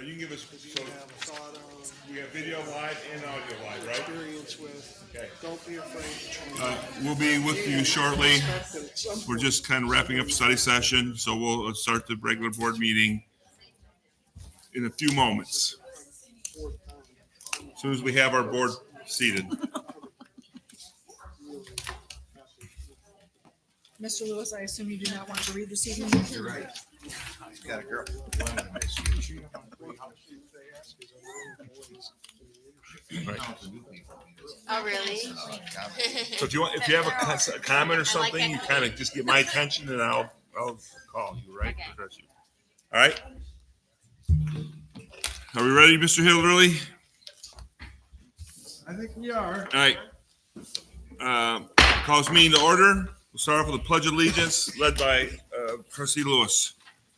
you can give us, Because you so have a thought on we have video live and audio live, right? experience with. Okay. Don't be afraid to change. We'll be with you shortly. Expect that at some We're point just kind of wrapping up study session, so we'll start the regular board meeting in a few moments, as soon as we have our board seated. Mr. Lewis, I assume you do not want to read this evening? You're right. Got a girl. Oh, really? So if you have a comment or something, you kind of just get my attention and I'll call you, right? Okay. Address you. All right? Are we ready, Mr. Hilderly? I think we are. All right. Call this meeting to order. We'll start off with a pledge of allegiance led by Trustee Lewis.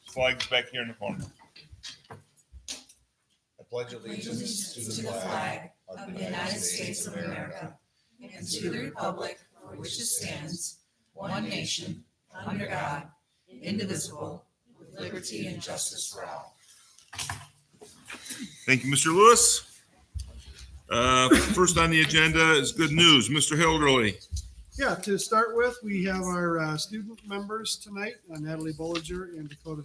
Flag's back here in the corner. I pledge allegiance to the flag of the United States of America and to the republic for which it stands, one nation, under God, indivisible, with liberty and justice for all. Thank you, Mr. Lewis. First on the agenda is good news. Mr. Hilderly. Yeah, to start with, we have our student members tonight, Natalie Bollinger and Dakota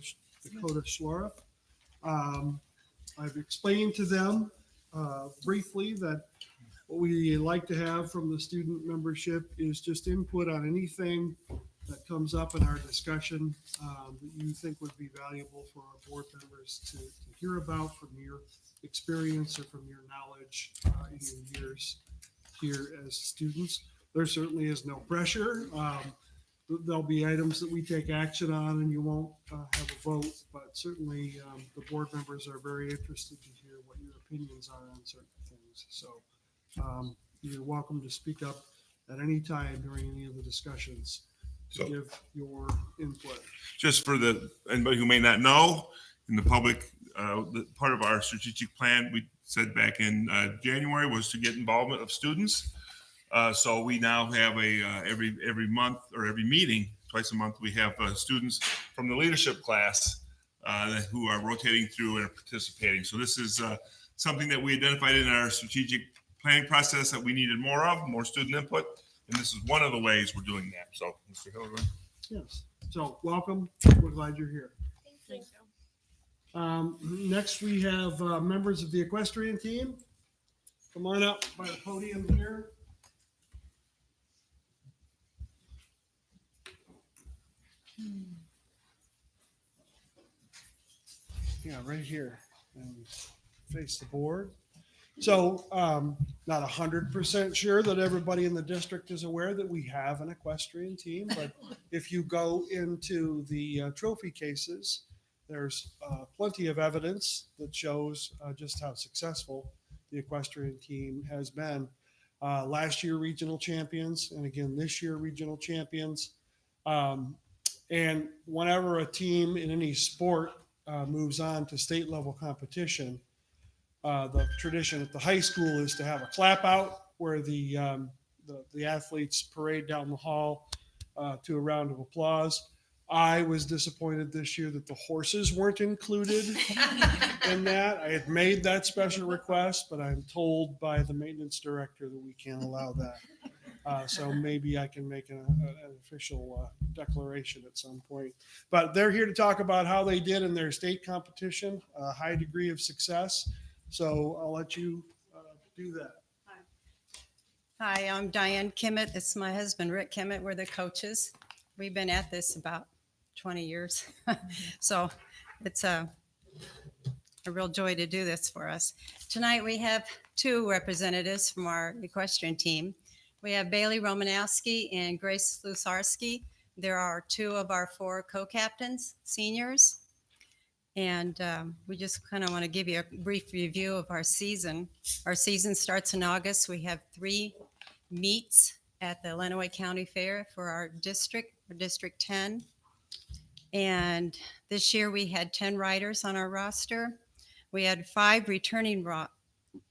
Schlorup. I've explained to them briefly that what we like to have from the student membership is just input on anything that comes up in our discussion that you think would be valuable for our board members to hear about from your experience or from your knowledge in your years here as students. There certainly is no pressure. There'll be items that we take action on and you won't have a vote, but certainly the board members are very interested to hear what your opinions are on certain things. So you're welcome to speak up at any time during any of the discussions to give your input. Just for anybody who may not know, in the public, part of our strategic plan, we said back in January, was to get involvement of students. So we now have every month or every meeting, twice a month, we have students from the leadership class who are rotating through and participating. So this is something that we identified in our strategic planning process that we needed more student input. And this is one of the ways we're doing that. So, Mr. Hildebrand. Yes. So welcome. We're glad you're here. Thank you. Next, we have members of the equestrian team. Come on up by the podium here. Yeah, right here, and face the board. So not 100% sure that everybody in the district is aware that we have an equestrian team, but if you go into the trophy cases, there's plenty of evidence that shows just how successful the equestrian team has been. Last year, regional champions, and again, this year, regional champions. And whenever a team in any sport moves on to state level competition, the tradition at the high school is to have a clap out where the athletes parade down the hall to a round of applause. I was disappointed this year that the horses weren't included in that. I had made that special request, but I'm told by the maintenance director that we can't allow that. So maybe I can make an official declaration at some point. But they're here to talk about how they did in their state competition, a high degree of success. So I'll let you do that. Hi, I'm Diane Kimmett. This is my husband, Rick Kimmett. We're the coaches. We've been at this about 20 years. So it's a real joy to do this for us. Tonight we have two representatives from our equestrian team. We have Bailey Romanowski and Grace Lusarski. There are two of our four co-captains, seniors. And we just kind of want to give you a brief review of our season. Our season starts in August. We have 3 meets at the Lenawee County Fair for our District 10. And this year we had 10 riders on our roster. We had 5 returning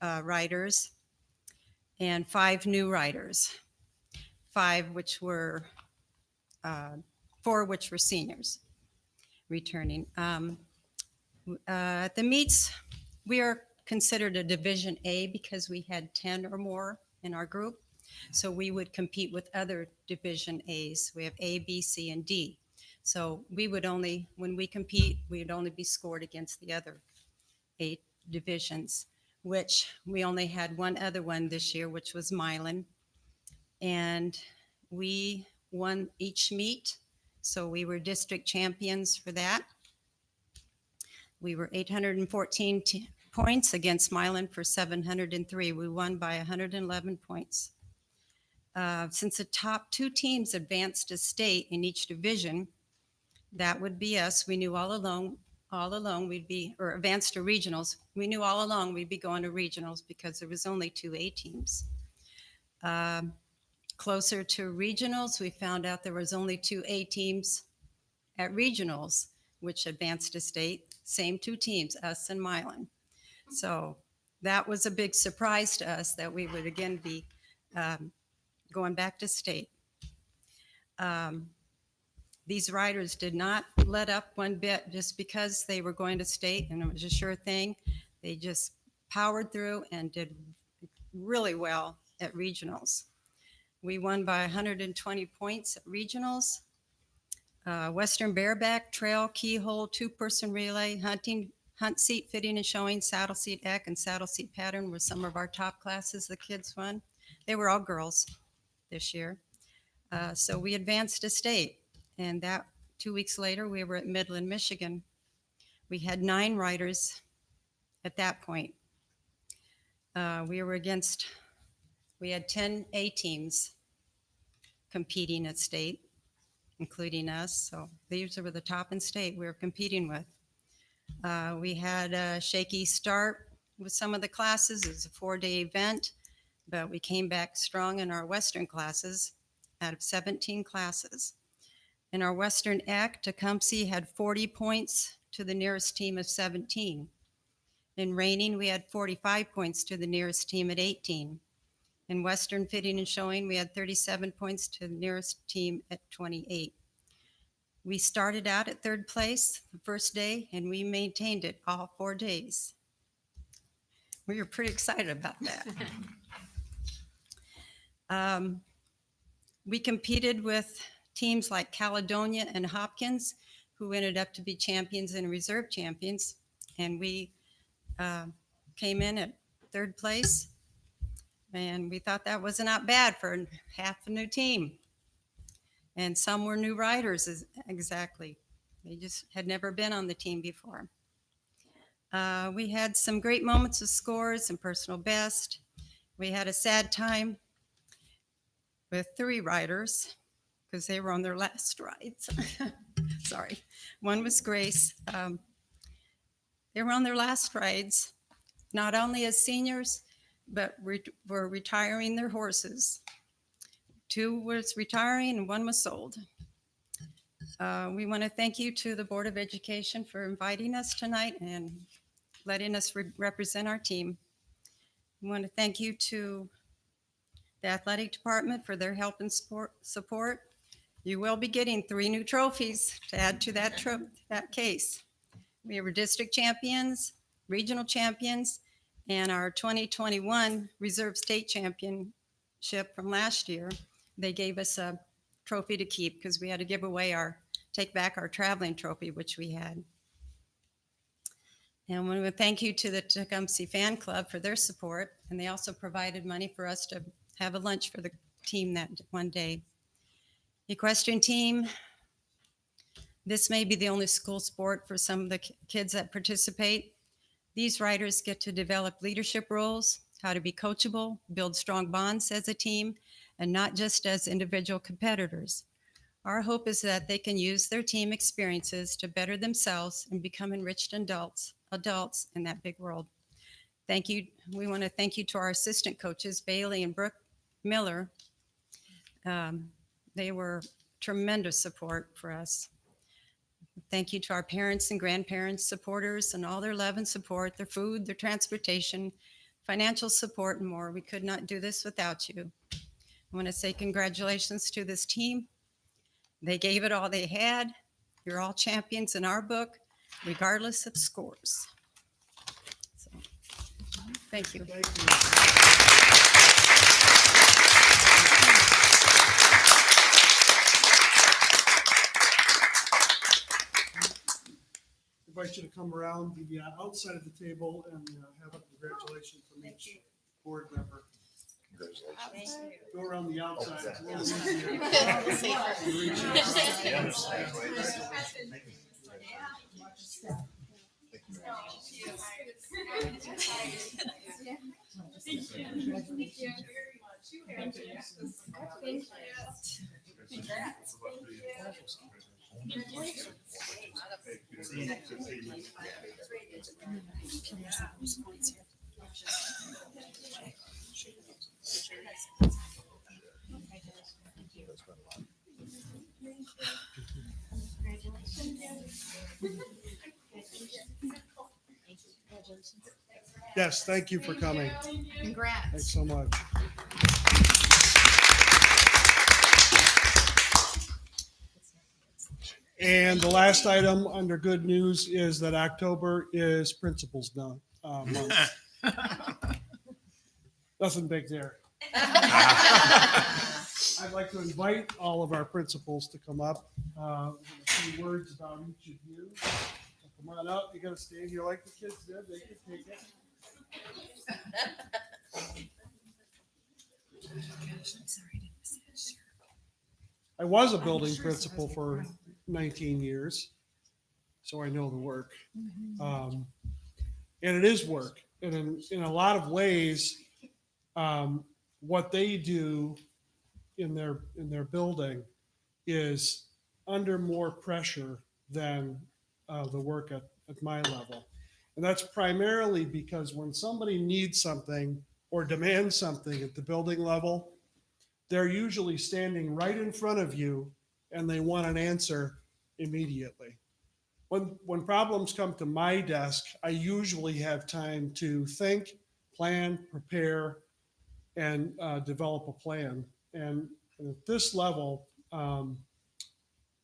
riders and 5 new riders, 4 which were seniors returning. At the meets, we are considered a Division A because we had 10 or more in our group. So we would compete with other Division A's. We have A, B, C, and D. So we would only, when we compete, we would only be scored against the other 8 divisions, which we only had one other one this year, which was Milan. And we won each meet. So we were district champions for that. We were 814 points against Milan for 703. We won by 111 points. Since the top 2 teams advanced to state in each division, that would be us. We knew all along we'd be, or advanced to regionals. We knew all along we'd be going to regionals because there was only 2 A teams. Closer to regionals, we found out there was only 2 A teams at regionals, which advanced to state. Same 2 teams, us and Milan. So that was a big surprise to us that we would again be going back to state. These riders did not let up one bit just because they were going to state and it was a sure thing. They just powered through and did really well at regionals. We won by 120 points at regionals. Western bareback, trail, keyhole, 2-person relay, hunt seat, fitting and showing, saddle seat eck, and saddle seat pattern were some of our top classes the kids won. They were all girls this year. So we advanced to state, and that 2 weeks later, we were at Midland, Michigan. We had 9 riders at that point. We had 10 A teams competing at state, including us. So these were the top in state we were competing with. We had a shaky start with some of the classes. It was a 4-day event, but we came back strong in our Western classes out of 17 classes. In our Western Act, Tecumseh had 40 points to the nearest team of 17. In reining, we had 45 points to the nearest team at 18. In Western fitting and showing, we had 37 points to the nearest team at 28. We started out at 3rd place the first day, and we maintained it all 4 days. We were pretty excited about that. We competed with teams like Caledonia and Hopkins, who ended up to be champions and reserve champions, and we came in at 3rd place. And we thought that was not bad for half a new team. And some were new riders, exactly. They just had never been on the team before. We had some great moments of scores and personal best. We had a sad time with 3 riders because they were on their last rides. Sorry. One was Grace. They were on their last rides, not only as seniors, but were retiring their horses. 2 was retiring and 1 was sold. We want to thank you to the Board of Education for inviting us tonight and letting us represent our team. We want to thank you to the athletic department for their help and support. You will be getting 3 new trophies to add to that case. We were district champions, regional champions, and our 2021 Reserve State Championship from last year. They gave us a trophy to keep because we had to take back our traveling trophy, which we had. And we would thank you to the Tecumseh Fan Club for their support. And they also provided money for us to have a lunch for the team that one day. Equestrian team, this may be the only school sport for some of the kids that participate. These riders get to develop leadership roles, how to be coachable, build strong bonds as a team, and not just as individual competitors. Our hope is that they can use their team experiences to better themselves and become enriched adults in that big world. Thank you. We want to thank you to our assistant coaches, Bailey and Brooke Miller. They were tremendous support for us. Thank you to our parents and grandparents, supporters, and all their love and support, their food, their transportation, financial support, and more. We could not do this without you. I want to say congratulations to this team. They gave it all they had. You're all champions in our book, regardless of scores. So, Thank you. Thank you. Invite you to come around the outside of the table and have a congratulations from each board member. Go around the outside. It's a little easier. Yes, thank you for coming. Congrats. Thanks so much. And the last item under good news is that October is Principals Month. Nothing big there. I'd like to invite all of our principals to come up. A few words about each of you. Come on up. You got to stand here like the kids did. They can take it. I was a building principal for 19 years, so I know the work. And it is work. And in a lot of ways, what they do in their building is under more pressure than the work at my level. And that's primarily because when somebody needs something or demands something at the building level, they're usually standing right in front of you and they want an answer immediately. When problems come to my desk, I usually have time to think, plan, prepare, and develop a plan. And at this level,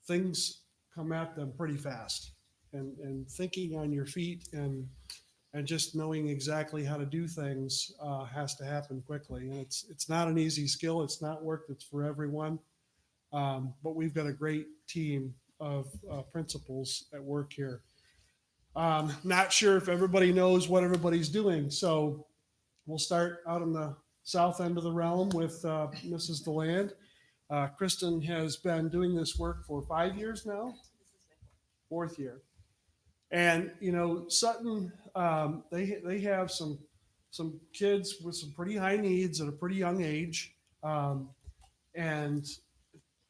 things come at them pretty fast. And thinking on your feet and just knowing exactly how to do things has to happen quickly. And it's not an easy skill. It's not work that's for everyone. But we've got a great team of principals at work here. Not sure if everybody knows what everybody's doing. So we'll start out on the south end of the realm with Mrs. DeLand. Kristen has been doing this work for 5 years now, 4th year. And, you know, Sutton, they have some kids with some pretty high needs at a pretty young age. And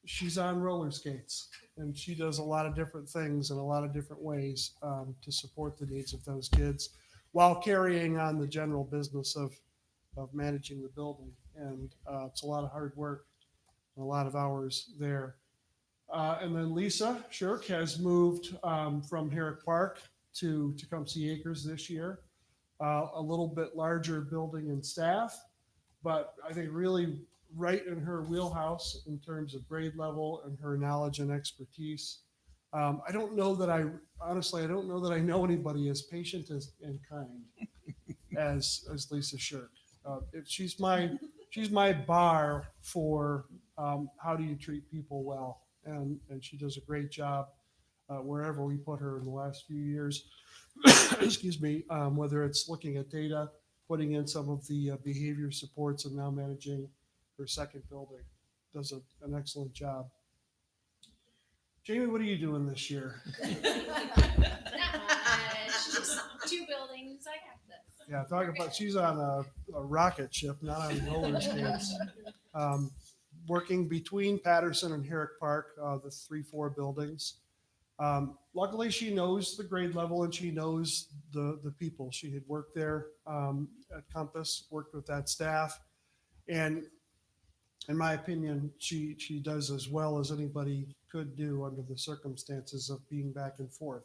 she's on roller skates and she does a lot of different things in a lot of different ways to support the needs of those kids while carrying on the general business of managing the building. And it's a lot of hard work and a lot of hours there. And then Lisa Shirk has moved from Herrick Park to Tecumseh Acres this year. A little bit larger building and staff, but I think really right in her wheelhouse in terms of grade level and her knowledge and expertise. I don't know that I know anybody as patient and kind as Lisa Shirk. She's my bar for how do you treat people well. And she does a great job wherever we put her in the last few years. Excuse me, whether it's looking at data, putting in some of the behavior supports, and now managing her second building. Does an excellent job. Jamie, what are you doing this year? Not much, just 2 buildings. I got this. Yeah, talk about, she's on a rocket ship, not on roller skates. Working between Patterson and Herrick Park, the 3-4 buildings. Luckily, she knows the grade level and she knows the people. She had worked there at Compass, worked with that staff. And in my opinion, she does as well as anybody could do under the circumstances of being back and forth.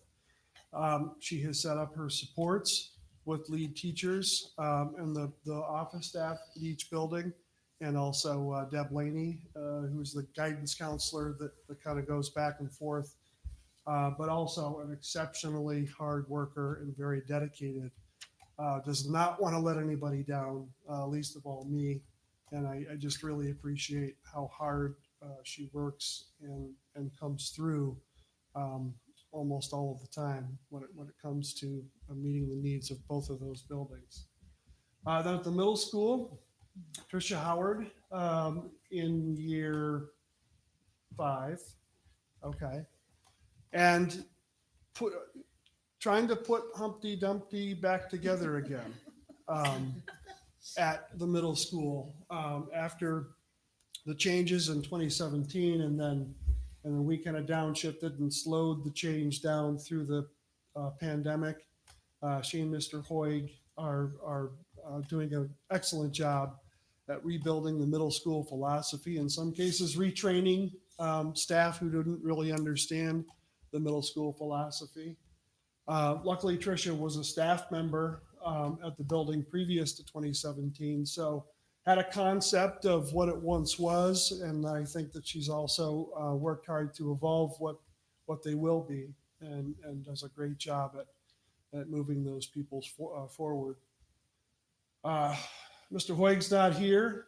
She has set up her supports with lead teachers and the office staff at each building. And also Deb Laney, who's the guidance counselor that kind of goes back and forth, but also an exceptionally hard worker and very dedicated. does not want to let anybody down, least of all me. And I just really appreciate how hard she works and comes through almost all of the time when it comes to meeting the needs of both of those buildings. Then at the middle school, Tricia Howard in year 5. Okay. And trying to put Humpty Dumpty back together again at the middle school after the changes in 2017, and then we kind of downshifted and slowed the change down through the pandemic. She and Mr. Hoig are doing an excellent job at rebuilding the middle school philosophy, in some cases retraining staff who didn't really understand the middle school philosophy. Luckily, Tricia was a staff member at the building previous to 2017, so had a concept of what it once was, and I think that she's also worked hard to evolve what they will be, and does a great job at moving those people forward. Mr. Hoig's not here,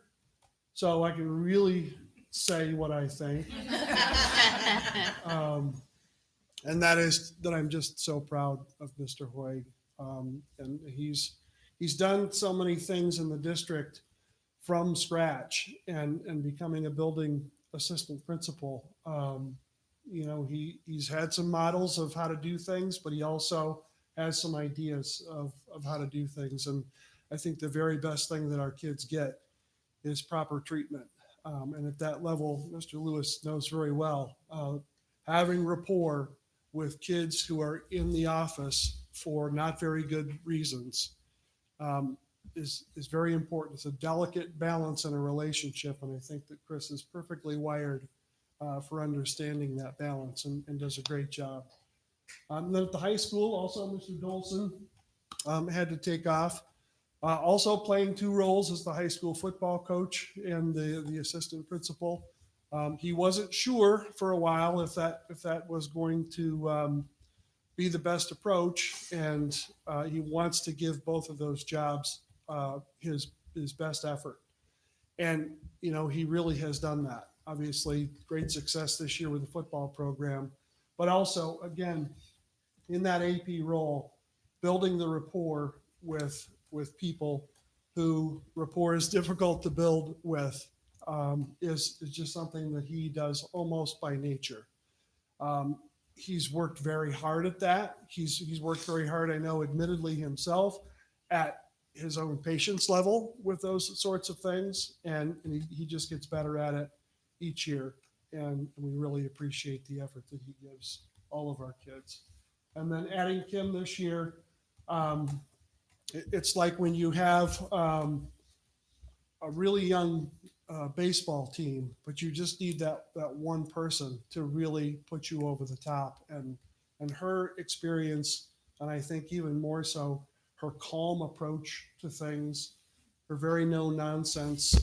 so I can really say what I think. And that is that I'm just so proud of Mr. Hoig. And he's done so many things in the district from scratch, and becoming a building assistant principal. You know, he's had some models of how to do things, but he also has some ideas of how to do things. And I think the very best thing that our kids get is proper treatment. And at that level, Mr. Lewis knows very well, having rapport with kids who are in the office for not very good reasons is very important. It's a delicate balance in a relationship, and I think that Chris is perfectly wired for understanding that balance, and does a great job. And then at the high school, also Mr. Dolson had to take off, also playing 2 roles as the high school football coach and the assistant principal. He wasn't sure for a while if that was going to be the best approach, and he wants to give both of those jobs his best effort. And you know, he really has done that. Obviously, great success this year with the football program, but also again in that AP role, building the rapport with people who rapport is difficult to build with. Is just something that he does almost by nature. He's worked very hard at that. He's worked very hard, I know, admittedly himself, at his own patience level with those sorts of things, and he just gets better at it each year. And we really appreciate the effort that he gives all of our kids. And then adding Kim this year, it's like when you have a really young baseball team, but you just need that one person to really put you over the top. And her experience, and I think even more so, her calm approach to things, her very no nonsense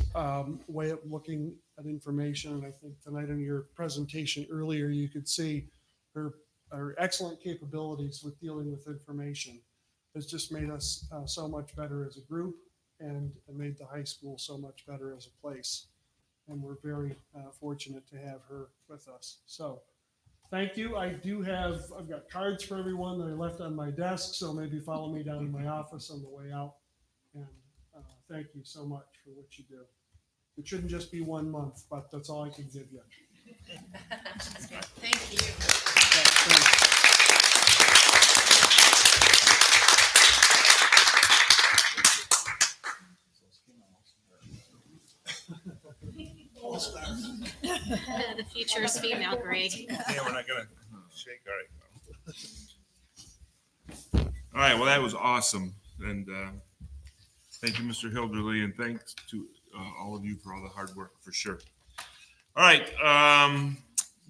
way of looking at information. And I think tonight in your presentation earlier, you could see her excellent capabilities with dealing with information has just made us so much better as a group, and made the high school so much better as a place. And we're very fortunate to have her with us. So thank you. I've got cards for everyone that I left on my desk, so maybe follow me down to my office on the way out. And thank you so much for what you do. It shouldn't just be 1 month, but that's all I can give you. Thank you. Thanks. The future is female, Greg. Yeah, we're not gonna shake. All right. Well, that was awesome, and thank you, Mr. Hilderly, and thanks to all of you for all the hard work, for sure. All right,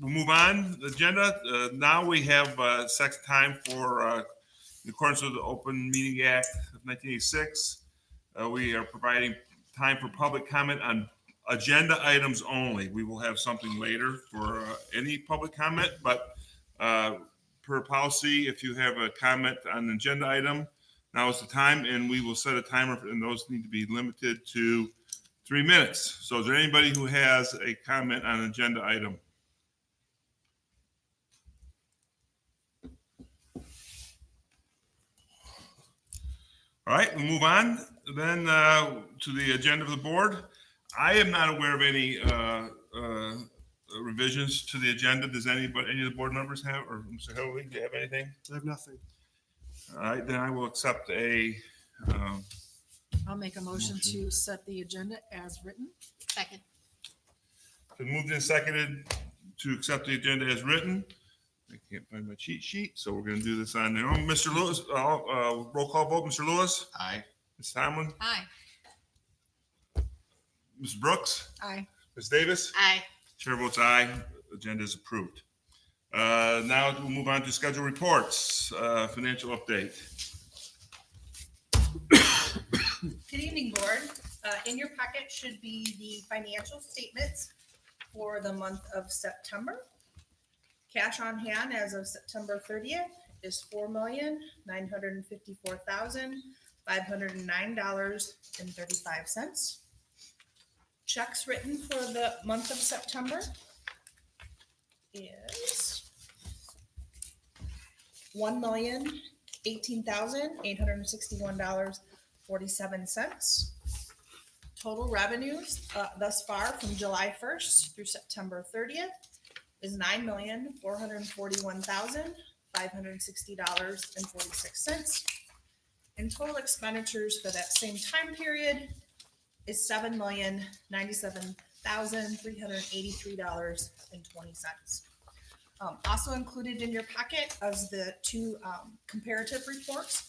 we'll move on. The agenda. Now we have second time for, in accordance with the Open Meeting Act of 1986, we are providing time for public comment on agenda items only. We will have something later for any public comment, but per policy, if you have a comment on an agenda item, Now is the time, and we will set a timer, and those need to be limited to 3 minutes. So is there anybody who has a comment on an agenda item? All right, we'll move on then to the agenda of the board. I am not aware of any revisions to the agenda. Does anybody, any of the board members have, or Mr. Hillary, do you have anything? I have nothing. All right, then I will accept I'll make a motion to set the agenda as written. Second. been moved and seconded to accept the agenda as written. I can't find my cheat sheet, so we're gonna do this on their own. Mr. Lewis, roll call vote, Mr. Lewis, Aye. Ms. Tomlin, Aye. Ms. Brooks, Aye. Ms. Davis. Aye. Chair votes aye. Agenda is approved. Now we'll move on to schedule reports, financial update. Good evening, board. In your packet should be the financial statements for the month of September. Cash on hand as of September 30th is $4,954,509.35. Checks written for the month of September is $1,018,861.47. Total revenues thus far from July 1st through September 30th is $9,441,560.46. And total expenditures for that same time period is $7,097,383.20. Also included in your packet is the two comparative reports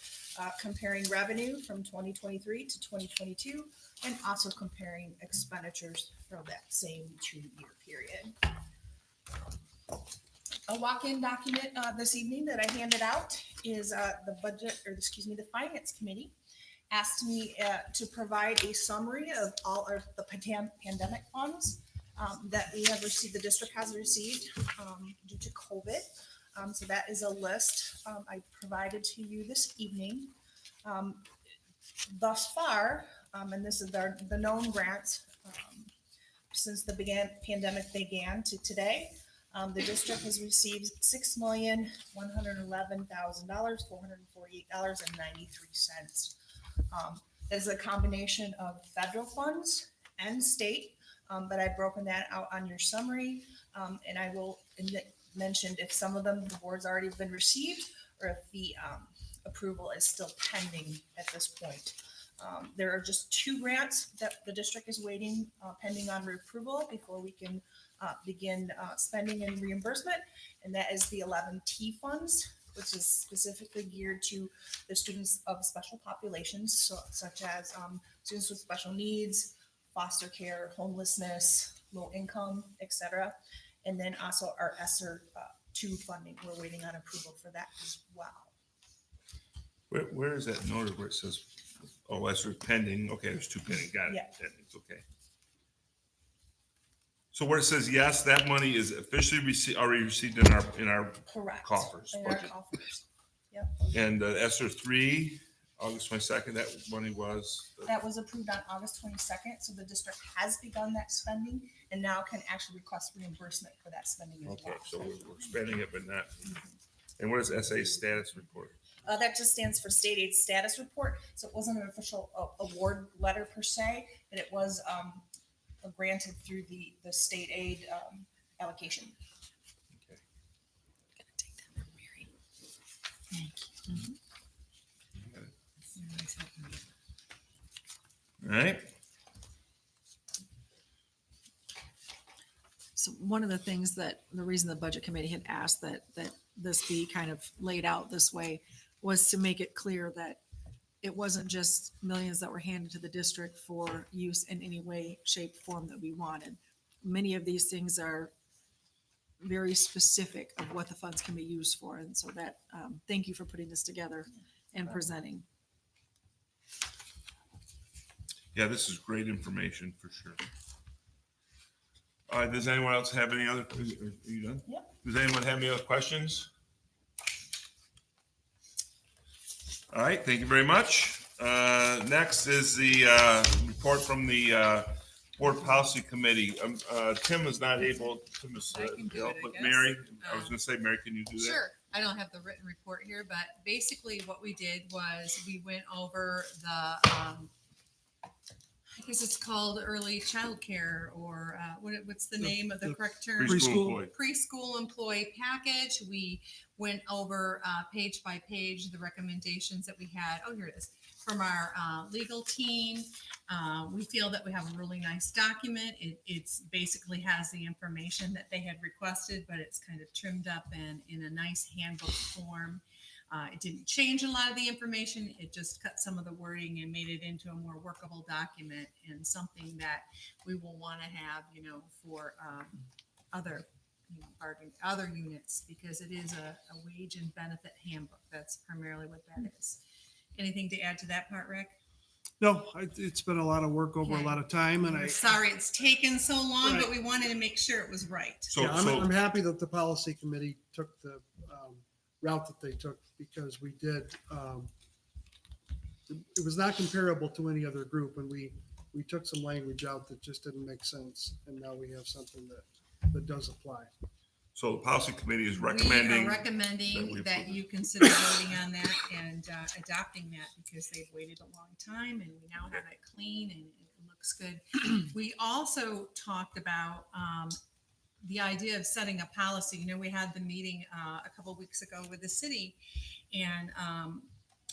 comparing revenue from 2023 to 2022 and also comparing expenditures for that same 2-year period. A walk-in document this evening that I handed out is the the Finance Committee asked me to provide a summary of all of the pandemic funds that we have received, the district has received due to COVID. So that is a list I provided to you this evening. Thus far, and this is the known grants since the pandemic began to today, the district has received $6,111,448.93. That is a combination of federal funds and state, but I've broken that out on your summary. And I will mention if some of them the board's already been received or if the approval is still pending at this point. There are just 2 grants that the district is waiting pending on approval before we can begin spending and reimbursement, and that is the 11T funds, which is specifically geared to the students of special populations, such as students with special needs, foster care, homelessness, low income, etc. And then also our ESSER 2 funding. We're waiting on approval for that as well. Where is that noted where it says, oh, ESSER pending? Okay, there's 2 pending. Got it. Yeah. That means okay. So where it says yes, that money is officially already received in our Correct. coffers. In our budget. coffers. And ESSER 3, August 22nd, that money was. That was approved on August 22nd, so the district has begun that spending and now can actually request reimbursement for that spending as Okay, well. so we're spending it, but not. And what is SA status report? That just stands for state aid status report. So it wasn't an official award letter per se, but it was granted through the state aid allocation. Okay. All right. So one of the things that, the reason the budget committee had asked that this be kind of laid out this way was to make it clear that it wasn't just millions that were handed to the district for use in any way, shape, form that we wanted. Many of these things are very specific of what the funds can be used for. And so that, thank you for putting this together and presenting. Yeah, this is great information for sure. All right, does anyone else have any other, are you done? Yep. Does anyone have any other questions? All right, thank you very much. Next is the report from the Board Policy Committee. Tim is not able, Tim is I can do ill, it, I but guess. Mary, I was gonna say, Mary, can you do that? Sure. I don't have the written report here, but basically what we did was we went over the, I guess it's called early childcare or what's the name of the correct term? Preschool employee. Preschool employee package. We went over page by page the recommendations that we had. Oh, here it is. From our legal team. We feel that we have a really nice document. It's basically has the information that they had requested, but it's kind of trimmed up and in a nice handbook form. It didn't change a lot of the information. It just cut some of the wording and made it into a more workable document and something that we will want to have, for other other units, because it is a wage and benefit handbook. That's primarily what that is. Anything to add to that part, Rick? No, it's been a lot of work over a Okay. lot of time, and We're sorry it's taken so long, but Right. we wanted to make sure it was right. So, yeah, so, I'm happy that the policy committee took the route that they took, because we did. It was not comparable to any other group, and we took some language out that just didn't make sense, and now we have something that does apply. so the Policy Committee is We are recommending, recommending we that approve you consider voting on that and adopting that, because they've waited a long time and we now have it clean and it looks good. We also talked about the idea of setting a policy. We had the meeting a couple of weeks ago with the city, and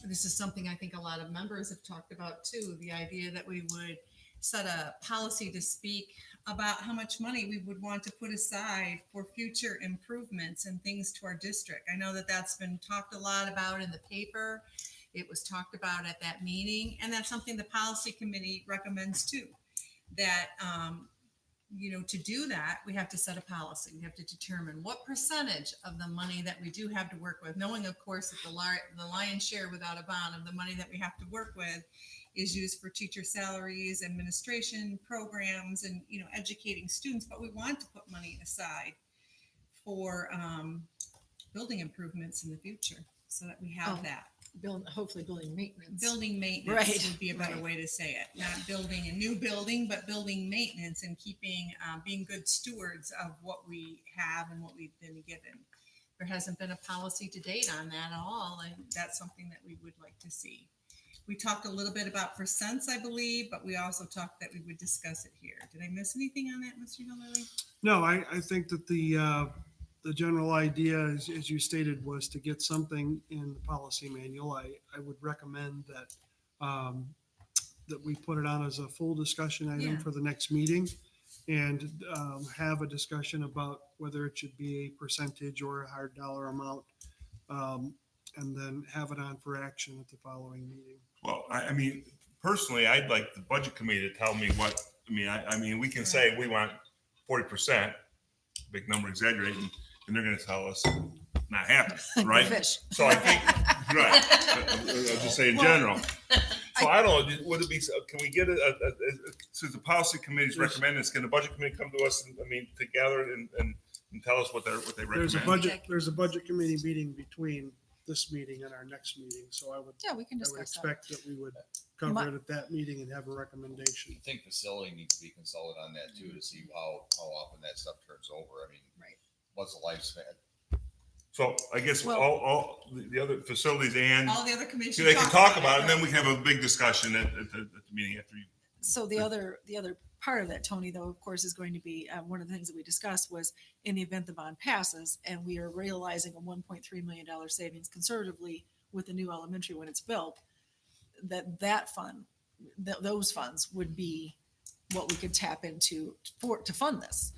this is something I think a lot of members have talked about too, the idea that we would set a policy to speak about how much money we would want to put aside for future improvements and things to our district. I know that that's been talked a lot about in the paper. It was talked about at that meeting, and that's something the policy committee recommends too. That, to do that, we have to set a policy. We have to determine what percentage of the money that we do have to work with, knowing, of course, that the lion's share without a bond of the money that we have to work with is used for teacher salaries, administration programs, and, educating students. But we want to put money aside for building improvements in the future so that we have Oh. that. Hopefully building maintenance. Building maintenance Right, would be a better right. way to say it. Not building a new building, but building maintenance and keeping, being good stewards of what we have and what we've been given. There hasn't been a policy to date on that at all, and that's something that we would like to see. We talked a little bit about percents, I believe, but we also talked that we would discuss it here. Did I miss anything on that, Mr. Hillary? No, I think that the general idea, as you stated, was to get something in the policy manual. I would recommend that that we put it on as a full discussion item Yeah. for the next meeting, and have a discussion about whether it should be a percentage or a hard dollar amount, and then have it on for action at the following meeting. well, I mean, personally, I'd like the Budget Committee to tell me what, I mean, we can say we want 40%, big number exaggerating, and they're gonna tell us not happen, right? Fish. So I think, right, I'll just say in general. So I don't know, would it be, can we get since the Policy Committee's recommending, can the Budget Committee come to us, together and tell us what they recommend? There's a budget committee meeting between this meeting and our next meeting, so I would Yeah, we can I would discuss that. expect that we would cover it at that meeting and have a recommendation. I think facility needs to be consulted on that too, to see how often that stuff turns over. I mean, Right. what's the lifespan? So I guess Well- all the other facilities and All the other commissions. they can talk about it, and then we can have a big discussion at the meeting after you. So the other part of that, Tony, though, of course, is going to be, one of the things that we discussed was in the event the bond passes and we are realizing a $1.3 million savings conservatively with the new elementary when it's built, that fund, those funds would be what we could tap into to fund this.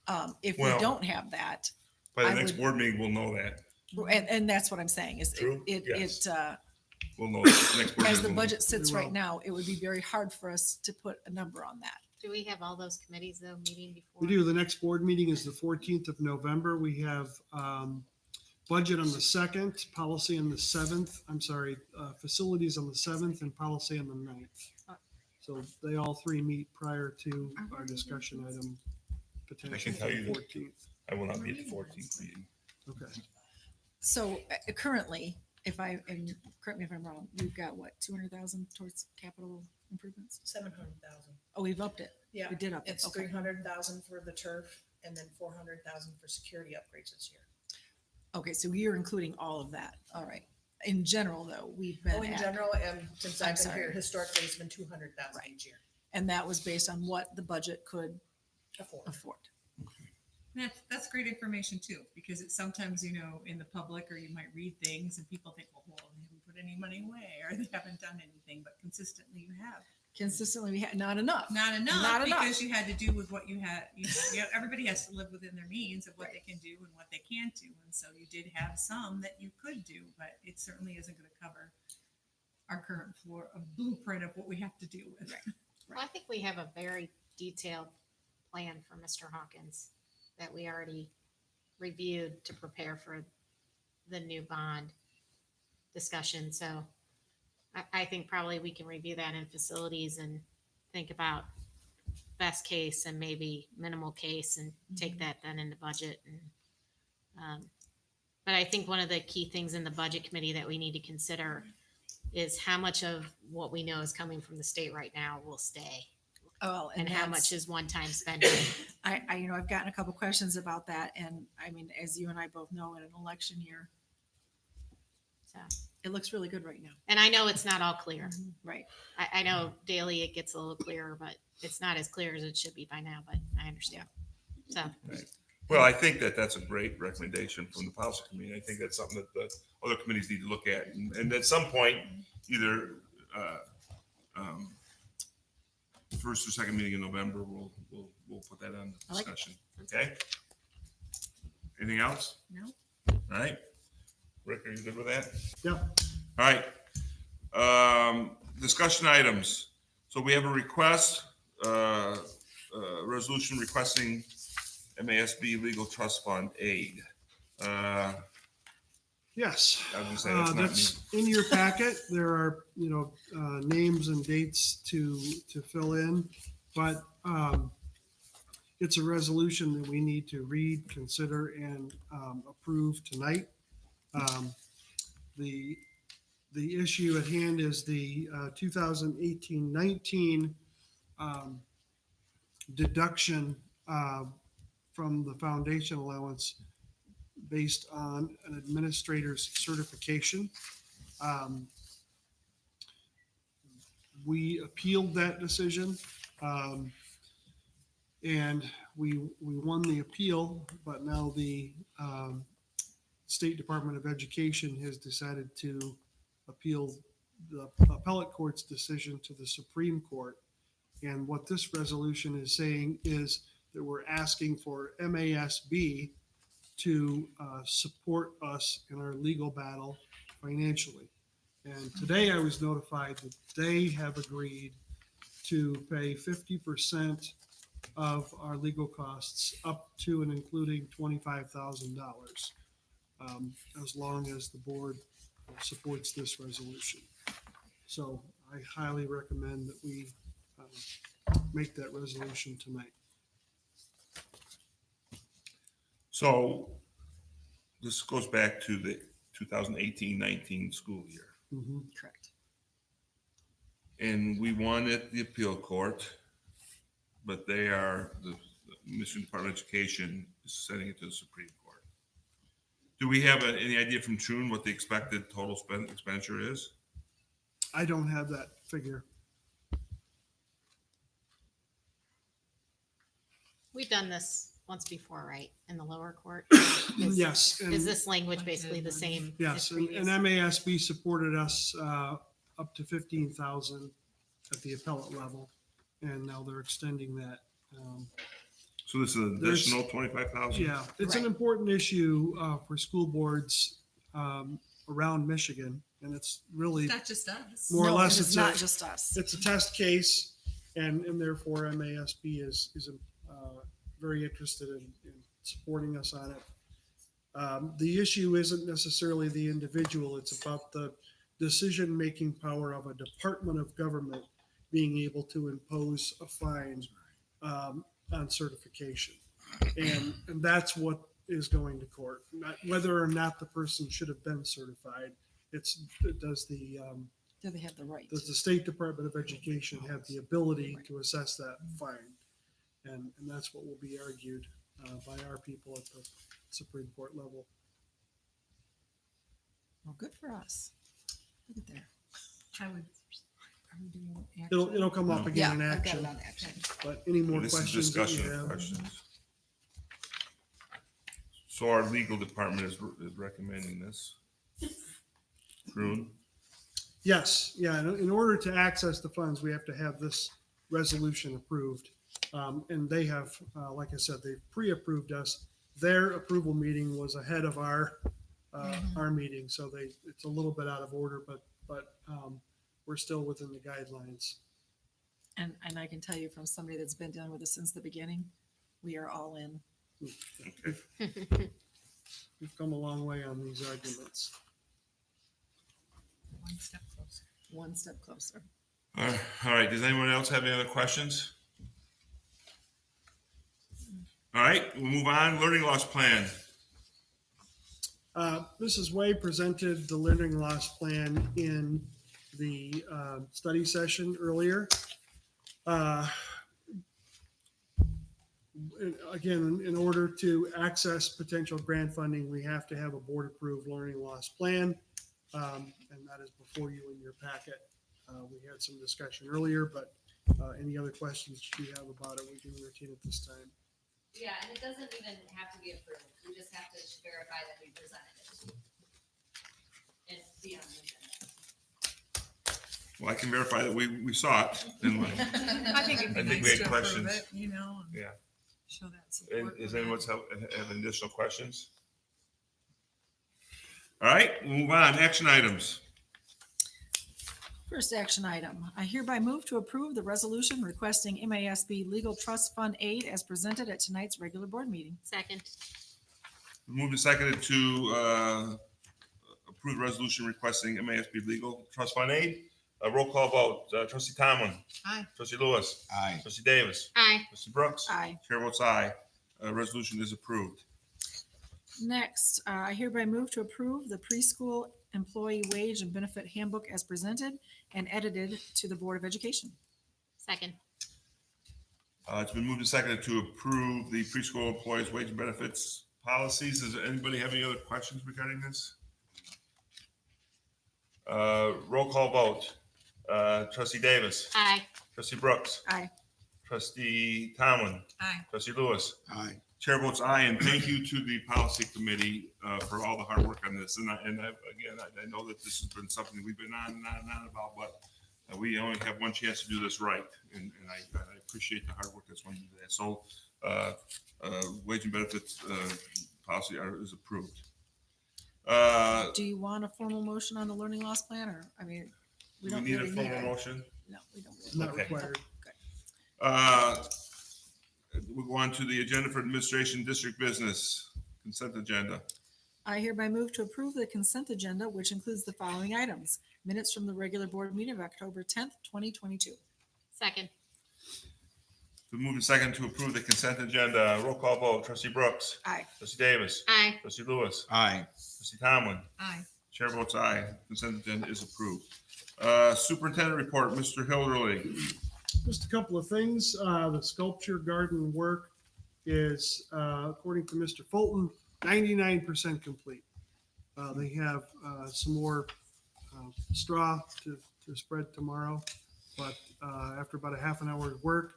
Yeah. If Well- we don't have that, By the I next would- board meeting, we'll know that. and that's what I'm saying is True, yes. it We'll know that. Next board as meeting the we'll know. budget sits We right will. now, it would be very hard for us to put a number on that. Do we have all those committees though meeting before? We do. The next board meeting is the 14th of November. We have budget on the 2nd, policy on the 7th. I'm sorry, facilities on the 7th and policy on the 9th. So they all three meet prior to our discussion item potentially tell for you the that- 14th. I will not be at the 14th meeting. Okay. So currently, and correct me if I'm wrong, we've got what, 200,000 towards capital improvements? 700,000. Oh, we've upped it. Yeah, We did up it. it's Okay. 300,000 for the turf and then 400,000 for security upgrades this year. Okay, so you're including all of that. All right. In general, though, we've been Oh, in at- general, and since I'm I've been sorry. here, historically, it's been 200,000 Right. each year. and that was based on what the budget could Afford. afford. That's great information too, because it's sometimes, you know, in the public, or you might read things and people think, well, they haven't put any money away, or they haven't done anything, but consistently you have. Consistently, we had not enough. Not enough, Not enough. because you had to do with what you had. Everybody has to live within their means of what they can do and what they can't do. And so you did have some that you could do, but it certainly isn't going to cover our current floor, a blueprint of what we have to deal with. Well, I think we have a very detailed plan for Mr. Hawkins that we already reviewed to prepare for the new bond discussion. So I think probably we can review that in facilities and think about best case and maybe minimal case and take that then into budget. And, but I think one of the key things in the budget committee that we need to consider is how much of what we know is coming from the state right now will stay, Oh, and how that's- much is one-time spending. I've gotten a couple questions about that, and I mean, as you and I both know, in an election year, So, it looks really good right now. and I know it's not all clear. Right. I know daily it gets a little clearer, but it's not as clear as it should be by now, but I understand. So, Well, I think that that's a great recommendation from the policy committee. I think that's something that the other committees need to look at. And at some point, either first or second meeting in November, we'll put that on I like it. discussion. Okay? Anything else? No. All right. Rick, are you good with that? Yep. All right. Discussion items. So we have a request, resolution requesting MASB Legal Trust Fund aid. Yes. I was gonna say, that's not me. That's in your packet. There are, names and dates to fill in, but it's a resolution that we need to read, consider, and approve tonight. The issue at hand is the 2018-19 deduction from the foundation allowance based on an administrator's certification. We appealed that decision, and we won the appeal, but now the State Department of Education has decided to appeal the appellate court's decision to the Supreme Court. And what this resolution is saying is that we're asking for MASB to support us in our legal battle financially. And today I was notified that they have agreed to pay 50% of our legal costs up to and including $25,000, as long as the board supports this resolution. So I highly recommend that we make that resolution tonight. So this goes back to the 2018-19 school year. Mhm. Correct. And we won at the appeal court, but the Michigan Department of Education is sending it to the Supreme Court. Do we have any idea from Trune what the expected total expenditure is? I don't have that figure. we've done this once before, right? In the lower court? Yes. Is this language basically the same? Yes, as and previous? MASB supported us up to 15,000 at the appellate level, and now they're extending that. So this is an There's- additional 25,000? Yeah, it's an Right. important issue for school boards around Michigan, and it's really It's not just us. more or No, less it's it's not a, just us. it's a test case, and therefore MASB is very interested in supporting us on it. The issue isn't necessarily the individual, it's about the decision-making power of a department of government being able to impose a fine on certification. And that's what is going to court, not whether or not the person should have been certified. does the, Do they have the right? does the State Department of Education have the ability to assess that fine? And that's what will be argued by our people at the Supreme Court level. Well, good for us. Look at there. I would. Are we doing action? It'll come up No. Yeah, again in I've got action, it on action. but any more This is questions that you discussion have? questions. So our legal department is recommending this. Prune. Yes, yeah, in order to access the funds, we have to have this resolution approved. And they have, like I said, they've pre-approved us. Their approval meeting was ahead of our meeting, so it's a little bit out of order, but we're still within the guidelines. And I can tell you from somebody that's been dealing with this since the beginning, we are all in. Okay. We've come a long way on these arguments. One step closer. One step closer. All right. Does anyone else have any other questions? All right, we'll move on. Learning loss plan. Mrs. Way presented the learning loss plan in the study session earlier. Again, in order to access potential grant funding, we have to have a board-approved learning loss plan, and that is before you in your packet. We had some discussion earlier, but any other questions you have about it, we can entertain at this time. Yeah, and it doesn't even have to be approved. We just have to verify that we presented it. And be on the agenda. Well, I can verify that we saw it. And I think it'd be I think we nice had to approve questions. it, you know, and Yeah. show that support. Does for anyone that. have additional questions? All right, we'll move on. Action items. First action item, I hereby move to approve the resolution requesting MASB Legal Trust Fund aid as presented at tonight's regular board meeting. Second. Moved and seconded to approve the resolution requesting MASB Legal Trust Fund aid. Roll call vote. Trustee Tomlin. Aye. Trustee Lewis. Aye. Trustee Davis. Aye. Trustee Brooks. Aye. Chair votes aye. Resolution is approved. Next, I hereby move to approve the preschool employee wage and benefit handbook as presented and edited to the Board of Education. Second. It's been moved and seconded to approve the preschool employees' wage and benefits policies. Does anybody have any other questions regarding this? Roll call vote. Trustee Davis. Aye. Trustee Brooks. Aye. Trustee Tomlin. Aye. Trustee Lewis. Aye. Chair votes aye, and thank you to the policy committee for all the hard work on this. And I know that this has been something we've been on and on and on about, but we only have one chance to do this right, and I appreciate the hard work that's went into that. So, wage and benefits policy is approved. Do you want a formal motion on the learning loss plan, or, I mean, we Do we don't need a really need formal it. motion? No, we don't. It's not Okay. required. We'll go on to the agenda for administration district business consent agenda. I hereby move to approve the consent agenda, which includes the following items. Minutes from the regular board meeting of October 10th, 2022. Second. We move in second to approve the consent agenda. Roll call vote. Trustee Brooks. Aye. Trustee Davis. Aye. Trustee Lewis. Aye. Trustee Tomlin. Aye. Chair votes aye. Consent agenda is approved. Superintendent report, Mr. Hilderly. Just a couple of things. The sculpture garden work is, according to Mr. Fulton, 99% complete. They have some more straw to spread tomorrow, but after about a half an hour's work,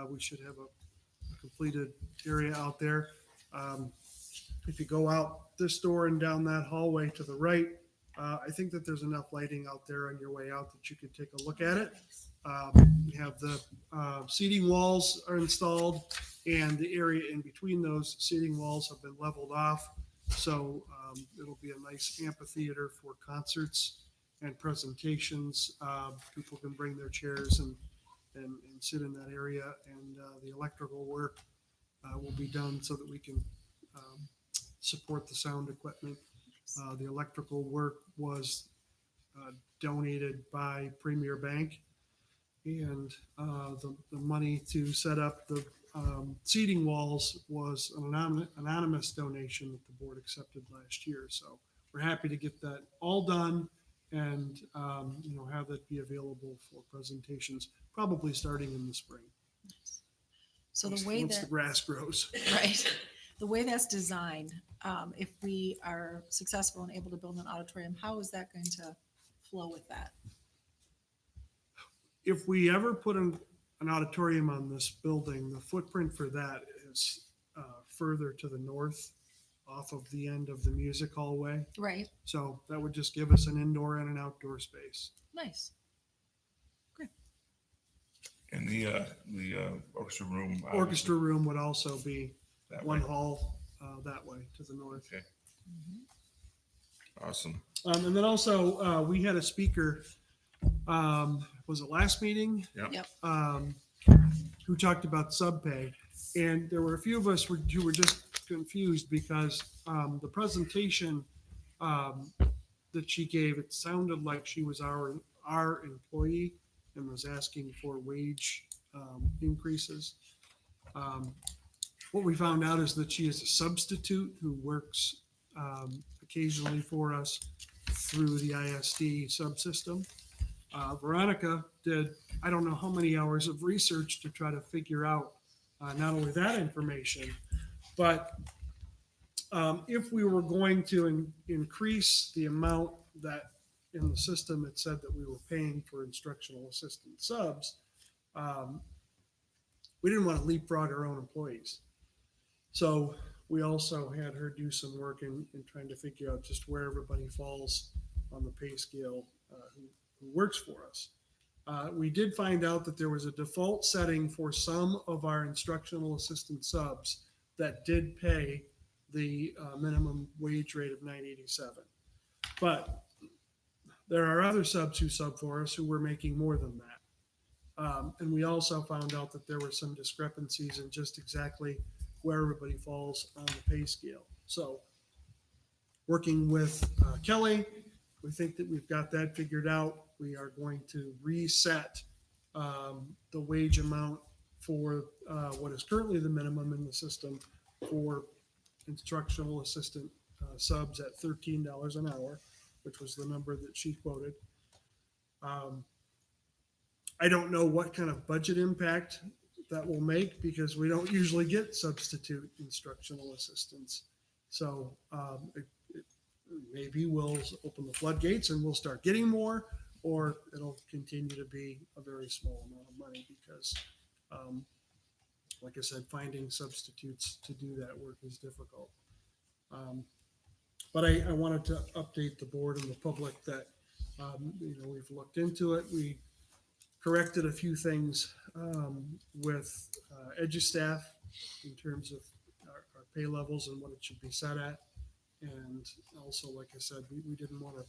we should have a completed area out there. If you go out this door and down that hallway to the right, I think that there's enough lighting out there on your way out that you can take a look at it. We have the seating walls are installed, and the area in between those seating walls have been leveled off. So it'll be a nice amphitheater for concerts and presentations. People can bring their chairs and sit in that area, and the electrical work will be done so that we can support the sound equipment. The electrical work was donated by Premier Bank, and the money to set up the seating walls was an anonymous donation that the board accepted last year. So we're happy to get that all done and, have that be available for presentations, probably starting in the spring. So the way Once the that, grass grows. right, the way that's designed, if we are successful and able to build an auditorium, how is that going to flow with that? If we ever put an auditorium on this building, the footprint for that is further to the north off of the end of the music hallway. Right, So that would just give us an indoor and an outdoor space. nice. And the orchestra room. Orchestra room would also be that one way. hall that way to the north. Okay. Awesome. And then also, we had a speaker, was it last meeting? Yep. Who talked about subpay. And there were a few of us who were just confused because the presentation that she gave, it sounded like she was our employee and was asking for wage increases. What we found out is that she is a substitute who works occasionally for us through the ISD subsystem. Veronica did, I don't know how many hours of research to try to figure out not only that information, but if we were going to increase the amount that in the system it said that we were paying for instructional assistant subs, we didn't want to leapfrog our own employees. So we also had her do some work in trying to figure out just where everybody falls on the pay scale who works for us. We did find out that there was a default setting for some of our instructional assistant subs that did pay the minimum wage rate of $9.87. But there are other subs who sub for us who were making more than that. And we also found out that there were some discrepancies in just exactly where everybody falls on the pay scale. So working with Kelly, we think that we've got that figured out. We are going to reset the wage amount for what is currently the minimum in the system for instructional assistant subs at $13 an hour, which was the number that she quoted. I don't know what kind of budget impact that will make because we don't usually get substitute instructional assistants. So maybe we'll open the floodgates and we'll start getting more, or it'll continue to be a very small amount of money because, like I said, finding substitutes to do that work is difficult. But I wanted to update the board and the public that, we've looked into it. We corrected a few things with EduStaff in terms of our pay levels and what it should be set at. And also, like I said, we didn't want to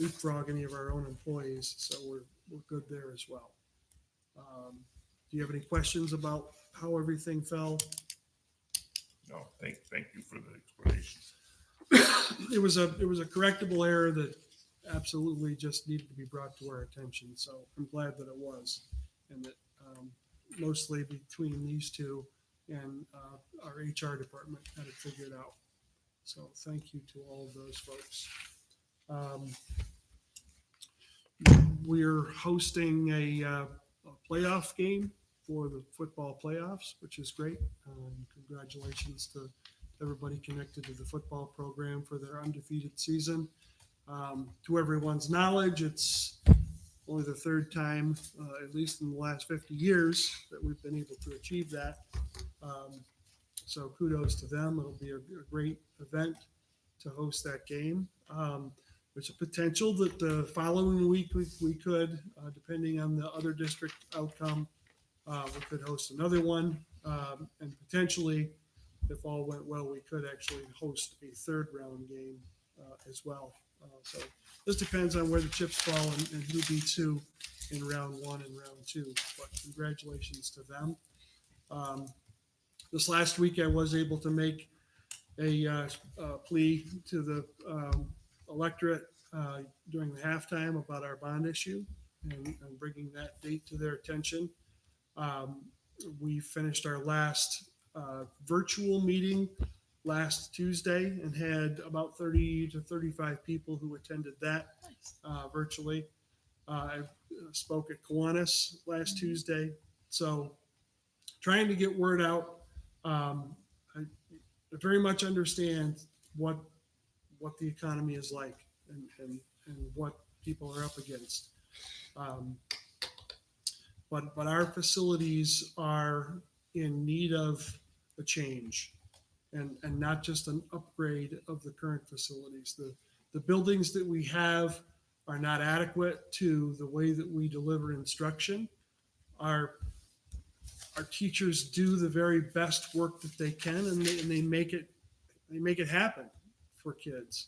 leapfrog any of our own employees, so we're good there as well. Do you have any questions about how everything fell? No, thank you for the explanation. It was a correctable error that absolutely just needed to be brought to our attention. So I'm glad that it was, and that mostly between these two and our HR department had it figured out. So thank you to all of those folks. We're hosting a playoff game for the football playoffs, which is great. Congratulations to everybody connected to the football program for their undefeated season. To everyone's knowledge, it's only the third time, at least in the last 50 years, that we've been able to achieve that. So kudos to them. It'll be a great event to host that game. There's a potential that the following week we could, depending on the other district outcome, we could host another one. And potentially, if all went well, we could actually host a third round game as well. So this depends on where the chips fall and who beats who in round one and round two. But congratulations to them. This last week, I was able to make a plea to the electorate during the halftime about our bond issue and bringing that date to their attention. We finished our last virtual meeting last Tuesday and had about 30 to 35 people who attended that virtually. I spoke at Kiwanis last Tuesday. So trying to get word out. I very much understand what the economy is like and what people are up against. But our facilities are in need of a change and not just an upgrade of the current facilities. The buildings that we have are not adequate to the way that we deliver instruction. Our teachers do the very best work that they can, and they make it happen for kids.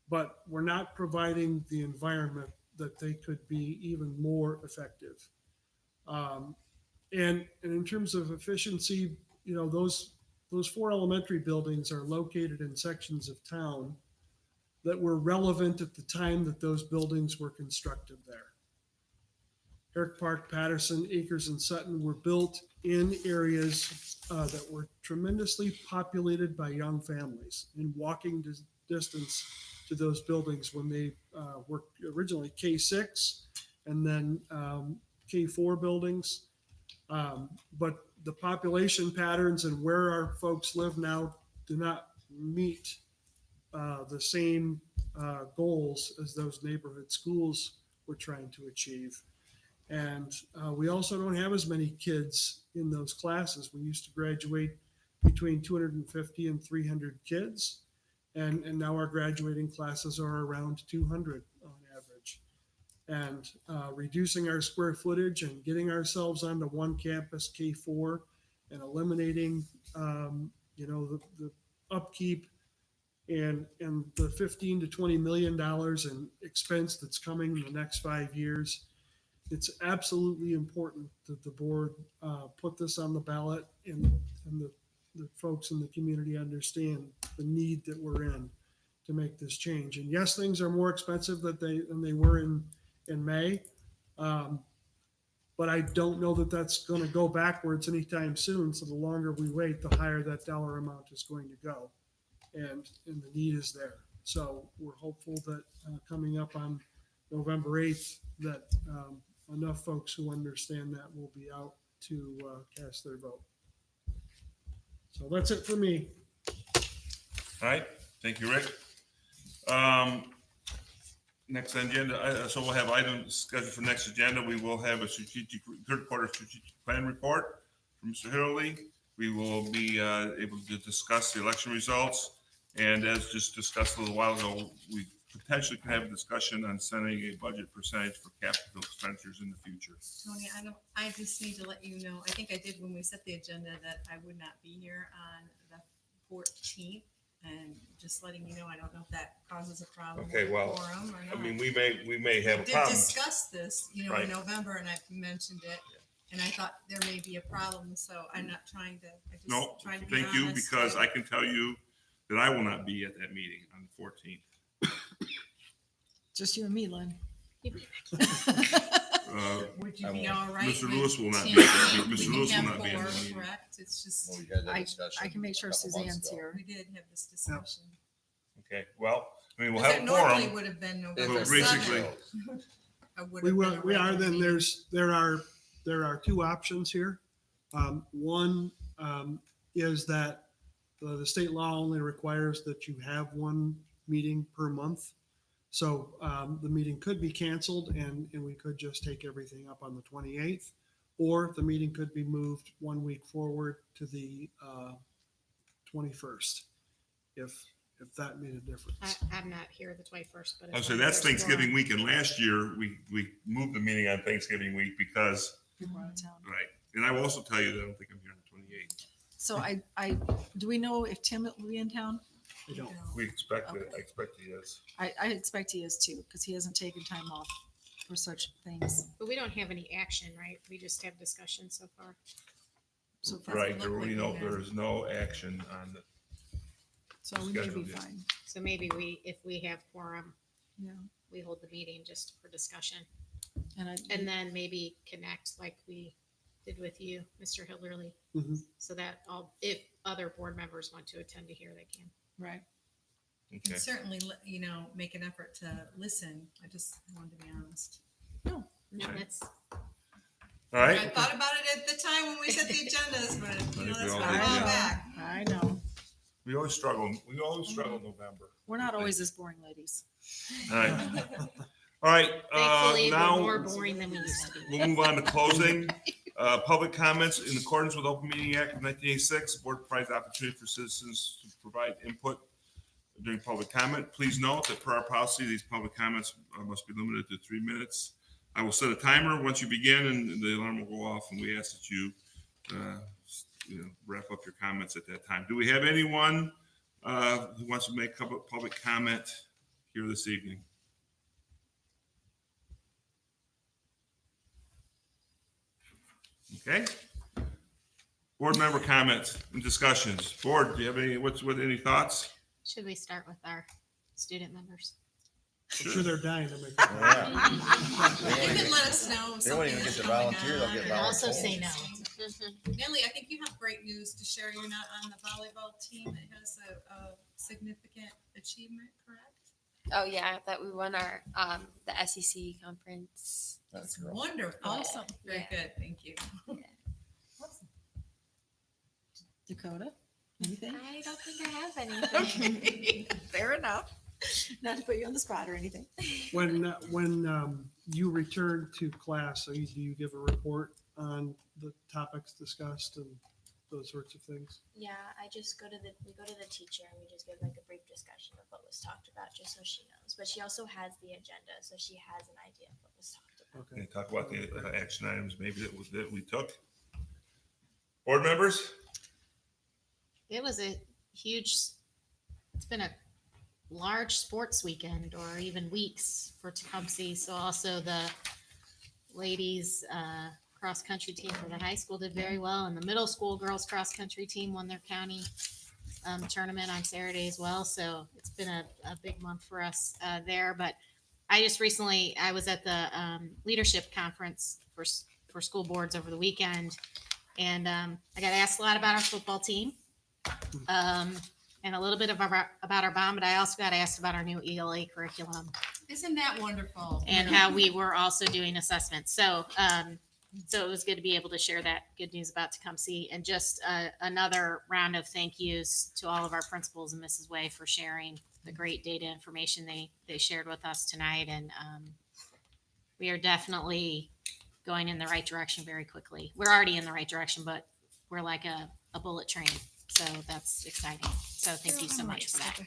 But we're not providing the environment that they could be even more effective. And in terms of efficiency, those 4 elementary buildings are located in sections of town that were relevant at the time that those buildings were constructed there. Herrick Park, Patterson, Acres, and Sutton were built in areas that were tremendously populated by young families in walking distance to those buildings when they were originally K6 and then K4 buildings. But the population patterns and where our folks live now do not meet the same goals as those neighborhood schools were trying to achieve. And we also don't have as many kids in those classes. We used to graduate between 250 and 300 kids. And now our graduating classes are around 200 on average. And reducing our square footage and getting ourselves onto one campus, K4, and eliminating, the upkeep and the $15 to $20 million in expense that's coming in the next 5 years. It's absolutely important that the board put this on the ballot and the folks in the community understand the need that we're in to make this change. And yes, things are more expensive than they were in May. But I don't know that that's going to go backwards anytime soon. So the longer we wait, the higher that dollar amount is going to go. And the need is there. So we're hopeful that coming up on November 8th, that enough folks who understand that will be out to cast their vote. So that's it for me. All right, thank you, Rick. Next on agenda, so we'll have items scheduled for next agenda. We will have a third quarter strategic plan report from Mr. Hurley. We will be able to discuss the election results. And as just discussed a little while ago, we potentially can have a discussion on setting a budget percentage for capital expenditures in the future. Tony, I just need to let you know, I think I did when we set the agenda that I would not be here on the 14th. And just letting you know, I don't know if that causes a problem. Okay, well, with quorum or not. I mean, we may have a We did problem. discuss this, Right. in November, and I mentioned it, and I thought there may be a problem, so I'm not trying to, I just No, trying to be thank you, honest. because I can tell you that I will not be at that meeting on the 14th. Just you and me, Lynn. Would you I be won't. all right? Mr. with Lewis will not be 10? at that meeting. Mr. We Lewis can will have not be in the four, meeting. correct? It's just, Well, we had that I discussion. can make sure a couple months Suzanne's ago. here. we did have this discussion. Okay, well, I mean, we'll Because have it a normally quorum. would have been If November it's basically- 7th. I would We have will. been a We are. regular Then meeting. there are two options here. One is that the state law only requires that you have one meeting per month. So the meeting could be canceled and we could just take everything up on the 28th, or the meeting could be moved 1 week forward to the 21st, if that made a difference. I'm not here the 21st, but. I would as say long that's as there's Thanksgiving quorum. week, and last year we moved the meeting on Thanksgiving week because, People out of town. right. And I will also tell you that I don't think I'm here on the 28th. So do we know if Tim will be in town? I don't. We expect it. Okay. I expect he is. I expect he is too, because he hasn't taken time off for such things But we don't have any action, right? We just have discussion so far. so far. Right, look like we have. there is no action on the, So we may be scheduled, yeah. fine. So maybe if we have quorum, Yeah. we hold the meeting just for discussion. And And then maybe connect like we did with you, Mr. Hilderly, Mhm. so that all, if other board members want to attend to hear, they can. Right. Okay. And certainly, make an effort to listen. I just wanted to be honest. No, Right. that's, All right. I thought about it at the time when we set the agendas, but think that's we all been a did, while yeah. back. I know. We always struggle. We always struggle in November. We're not always this boring, ladies. All right. All right. thankfully, we're more Now boring than we used to be. we'll move on to closing. Public comments in accordance with Open Meeting Act of 1986. The board provides opportunity for citizens to provide input during public comment. Please note that per our policy, these public comments must be limited to 3 minutes. I will set a timer once you begin, and the alarm will go off, and we ask that you, wrap up your comments at that time. Do we have anyone who wants to make public comment here this evening? Okay. Board member comments and discussions. Board, do you have any thoughts? Should we start with our student members? I'm sure they're dying to make. Yeah. You can let us know if They won't something even is get to going volunteer, they'll get on. Also volunteer. say no. Nellie, I think you have great news to share. You're not on the volleyball team that has a significant achievement, correct? Oh yeah, that we won our the SEC conference. That's That's girl. wonderful. Awesome. Very Yeah. good. Thank you. Dakota, anything? I don't think I have anything. Okay, fair enough. Not to put you on the spot or anything. When you return to class, do you give a report on the topics discussed and those sorts of things? Yeah, we go to the teacher and we just give like a brief discussion of what was talked about, just so she knows. But she also has the agenda, so she has an idea of what was talked about. Okay. Okay, talk about the action items maybe that we took. Board members? It was a huge, it's been a large sports weekend or even weeks for Tecumseh. So also the ladies cross country team for the high school did very well, and the middle school girls cross country team won their county tournament on Saturday as well. So it's been a big month for us there. But I just recently, I was at the leadership conference for school boards over the weekend, and I got asked a lot about our football team. And a little bit about our bond, but I also got asked about our new ELA curriculum Isn't that wonderful? and how we were also doing assessments. So, so it was good to be able to share that good news about Tecumseh, and just another round of thank yous to all of our principals and Mrs. Way for sharing the great data information they shared with us tonight. And we are definitely going in the right direction very quickly. We're already in the right direction, but we're like a bullet train. So that's exciting. So thank you so much for that.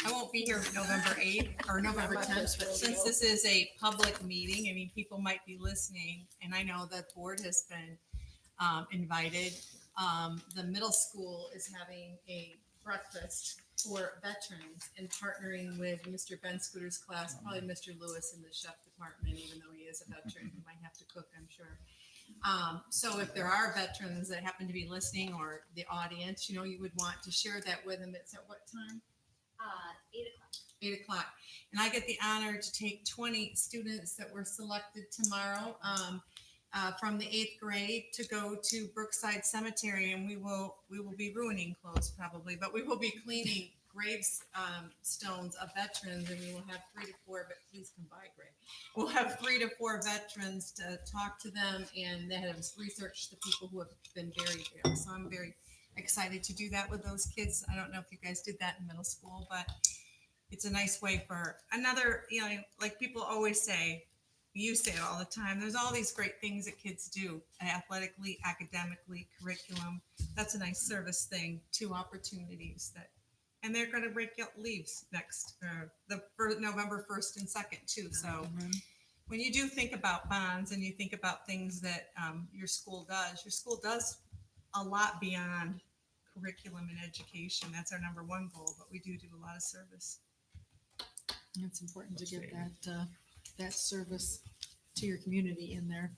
I won't be here November 8th or November 10th, but since this is a public meeting, I mean, people might be listening, and I know the board has been invited. The middle school is having a breakfast for veterans and partnering with Mr. Ben Scooter's class, probably Mr. Lewis in the chef department, even though he is a veteran, he might have to cook, I'm sure. So if there are veterans that happen to be listening, or the audience, you would want to share that with them. It's at what time? 8 o'clock. 8 o'clock. And I get the honor to take 20 students that were selected tomorrow from the 8th grade to go to Brookside Cemetery, and we will be ruining clothes probably, but we will be cleaning graves stones of veterans, and we will have 3 to 4, but please come by, Greg. We'll have 3 to 4 veterans to talk to them, and they have researched the people who have been buried there. So I'm very excited to do that with those kids. I don't know if you guys did that in middle school, but it's a nice way for another, like people always say, you say it all the time, there's all these great things that kids do athletically, academically, curriculum. That's a nice service thing, 2 opportunities and they're going to break out leaves next, November 1st and 2nd too. So when you do think about bonds and you think about things that your school does a lot beyond curriculum and education. That's our number 1 goal, but we do a lot of service. It's important to get that service to your community in there.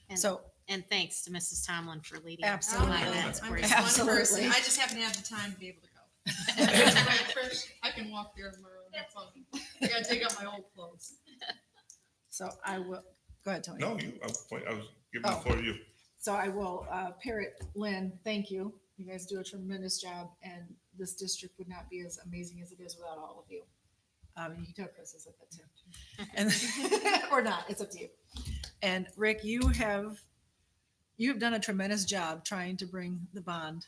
And, So and thanks to Mrs. Tomlin for leading. Absolutely. all that I'm support. just one Absolutely. person. I just happen to have the time to be able to go. I can walk there tomorrow. That's fine. I gotta take out my old clothes. So I will, go ahead, Tony. No, I was giving the floor to you. So I will parrot Lynn, thank you. You guys do a tremendous job, and this district would not be as amazing as it is without all of you. You can tell Chris is at that too. And or not, it's up to you. And Rick, you've done a tremendous job trying to bring the bond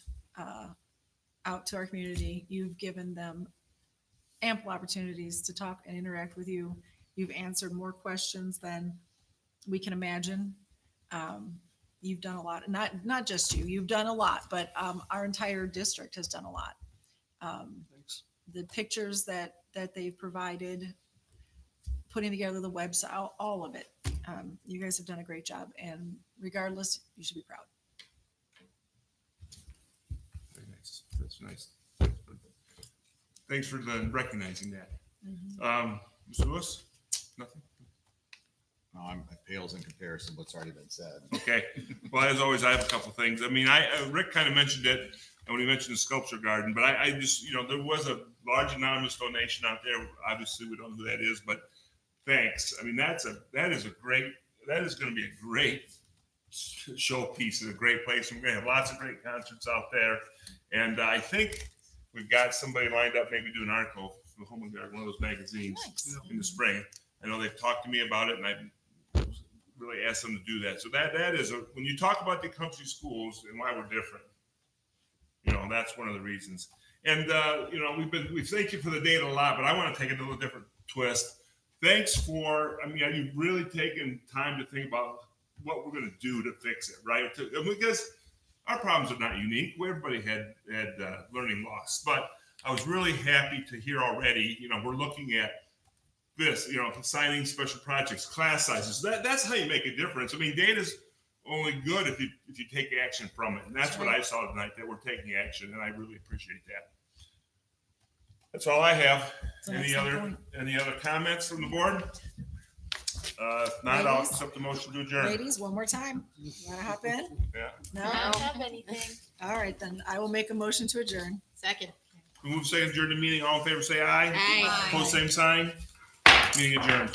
out to our community. You've given them ample opportunities to talk and interact with you. You've answered more questions than we can imagine. You've done a lot, not just you, you've done a lot, but our entire district has done a lot. Thanks. The pictures that they've provided, putting together the website, all of it. You guys have done a great job, and regardless, you should be proud. Very nice. That's nice. Thanks for recognizing that. Mr. Lewis? Nothing? No, it pales in comparison to what's already been said. Okay. Well, as always, I have a couple things. I mean, Rick kind of mentioned it when he mentioned the sculpture garden, but I just, there was a large anonymous donation out there. Obviously, we don't know who that is, but thanks. I mean, that is going to be a great showpiece and a great place. And we're going to have lots of great concerts out there. And I think we've got somebody lined up, maybe do an article for the Home and Garden, one of those magazines in the spring. I know they've talked to me about it, and I really asked them to do that. So that is when you talk about the country schools and why we're different, that's one of the reasons. And we thank you for the data a lot, but I want to take it a little different twist. Thanks for, you've really taken time to think about what we're going to do to fix it, right? Because our problems are not unique. Everybody had learning loss, but I was really happy to hear already, we're looking at this, assigning special projects, class sizes. That's how you make a difference. I mean, data's only good if you take action from it. And that's what I saw tonight, that we're taking action, and I really appreciate that. That's all I have. Any other comments from the board? If not, I'll accept the motion to adjourn. Ladies, one more time. You want to hop in? Yeah. No? I don't have anything. All right, then I will make a motion to adjourn. Second. We move second adjourn the meeting. All in favor, say aye. Aye. Opposed, same sign. Meeting adjourned.